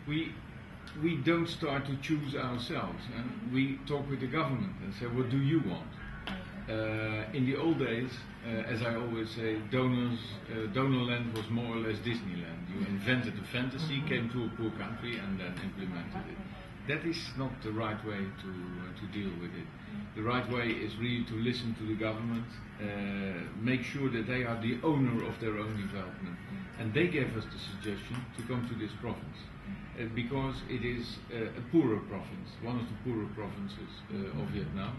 We don't start to choose ourselves, and we talk with the government and say, what do you want? In the old days, as I always say, Donorland was more or less Disneyland. You invented a fantasy, came to a poor country, and then implemented it. That is not the right way to deal with it. The right way is really to listen to the government, make sure that they are the owner of their own development. And they gave us the suggestion to come to this province, because it is a poorer province, one of the poorer provinces of Vietnam.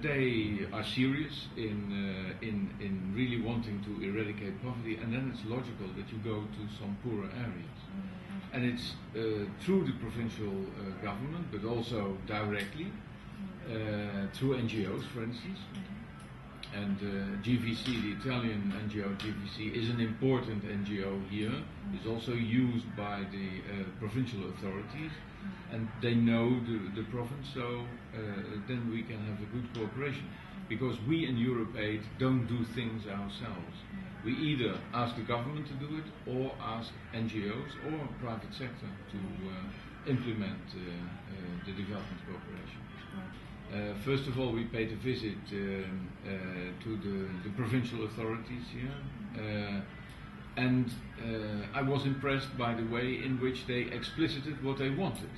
They are serious in really wanting to eradicate poverty, and then it's logical that you go to some poorer areas. And it's through the provincial government, but also directly through NGOs, for instance. And GVC, the Italian NGO GVC, is an important NGO here. It's also used by the provincial authorities, and they know the province, so then we can have a good cooperation. Because we in EuropeAid don't do things ourselves. We either ask the government to do it, or ask NGOs or private sector to implement the development cooperation. First of all, we paid a visit to the provincial authorities here, and I was impressed by the way in which they explicited what they wanted.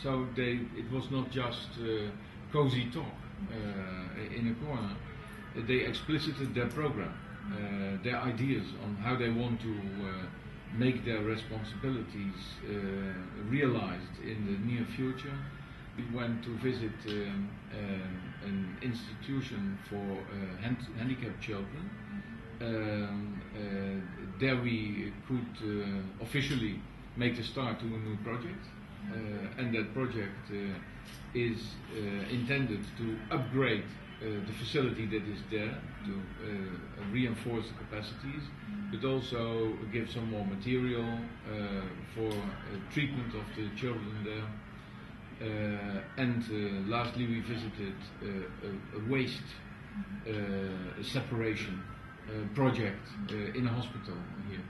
So it was not just cozy talk in a corner. They explicited their program, their ideas on how they want to make their responsibilities realized in the near future. We went to visit an institution for handicapped children. There we could officially make the start to a new project, and that project is intended to upgrade the facility that is there, to reinforce the capacities, but also give some more material for treatment of the children there. And lastly, we visited a waste separation project in a hospital here.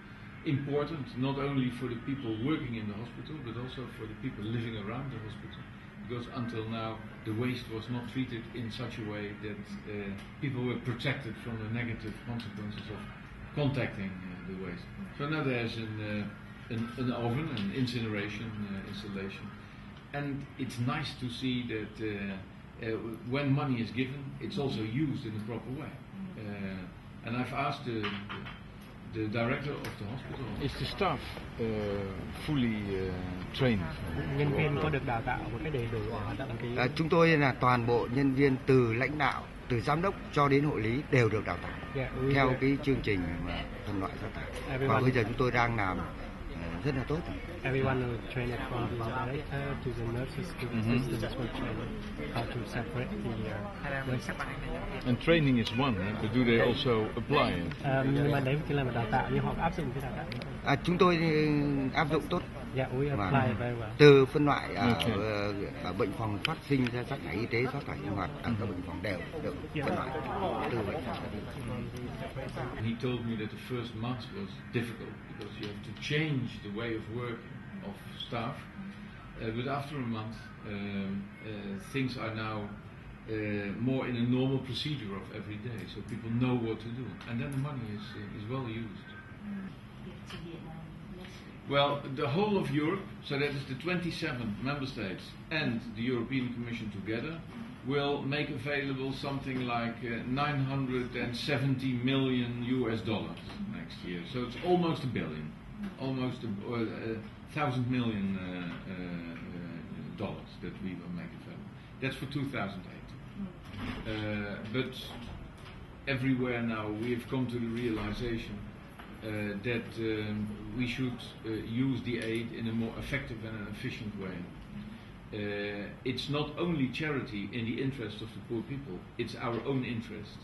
Important not only for the people working in the hospital, but also for the people living around the hospital. Because until now, the waste was not treated in such a way that people were protected from the negative consequences of contacting the waste. So now there's an oven, an incineration installation. And it's nice to see that when money is given, it's also used in a proper way. And I've asked the director of the hospital. Is the staff fully trained? Nhân viên có được đào tạo một cách đầy đủ hoạt động cái. Chúng tôi là toàn bộ nhân viên từ lãnh đạo, từ giám đốc cho đến hộ lý đều được đào tạo theo cái chương trình mà phân loại rác thải. Và bây giờ chúng tôi đang làm rất là tốt. Everyone will train it from the director to the nurses to the assistants will train how to separate the waste. And training is one, but do they also apply it? Nhưng mà đấy chỉ là đào tạo, nhưng họ áp dụng cái đào tạo. Chúng tôi áp dụng tốt. Yeah, we apply very well. Từ phân loại ở bệnh phòng phát sinh ra rác thải y tế, rác thải sinh hoạt ở các bệnh phòng đều được phân loại từ bệnh phòng. He told me that the first month was difficult because you have to change the way of working of staff, but after a month things are now more in a normal procedure of every day, so people know what to do, and then the money is well used. Well, the whole of Europe, so that is the 27 member states and the European Commission together, will make available something like $970 million next year. So it's almost $1 billion, almost $1,000 million that we will make available. That's for 2008. But everywhere now we have come to the realization that we should use the aid in a more effective and an efficient way. It's not only charity in the interest of the poor people, it's our own interest.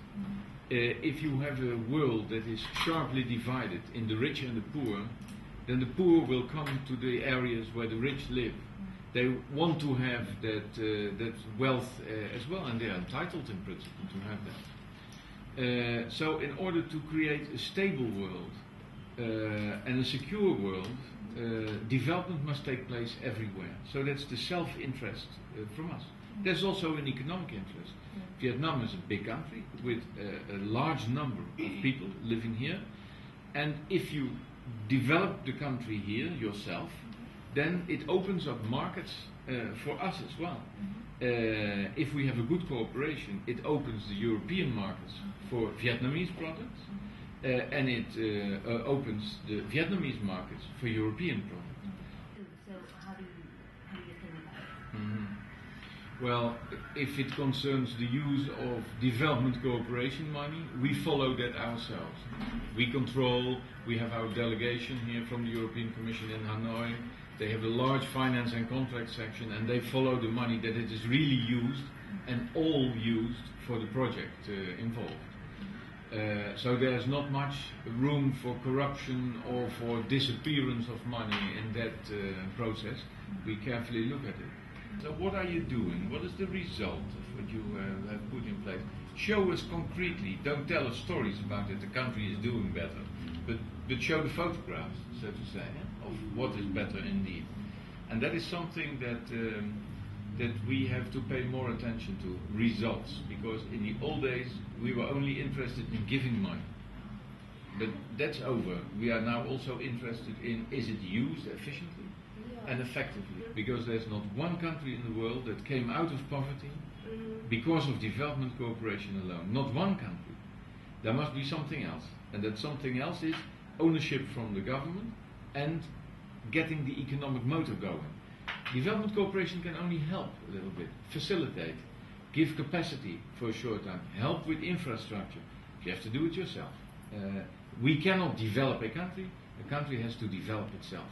If you have a world that is sharply divided in the rich and the poor, then the poor will come to the areas where the rich live. They want to have that wealth as well, and they are entitled in principle to have that. So in order to create a stable world, and a secure world, development must take place everywhere. So that's the self-interest from us. There's also an economic interest. Vietnam is a big country with a large number of people living here, and if you develop the country here yourself, then it opens up markets for us as well. If we have a good cooperation, it opens the European markets for Vietnamese products, and it opens the Vietnamese markets for European products. So how do you think about it? Well, if it concerns the use of development cooperation money, we follow that ourselves. We control, we have our delegation here from the European Commission in Hanoi. They have a large finance and contract section, and they follow the money that it is really used and all used for the project involved. So there's not much room for corruption or for disappearance of money in that process. We carefully look at it. So what are you doing? What is the result of what you have put in place? Show us concretely. Don't tell us stories about it. The country is doing better, but show the photographs, so to say, of what is better indeed. And that is something that we have to pay more attention to, results, because in the old days we were only interested in giving money. But that's over. We are now also interested in, is it used efficiently and effectively? Because there's not one country in the world that came out of poverty because of development cooperation alone. Not one country. There must be something else. And that something else is ownership from the government and getting the economic motor going. Development cooperation can only help a little bit, facilitate, give capacity for a short time, help with infrastructure. You have to do it yourself. We cannot develop a country has to develop itself.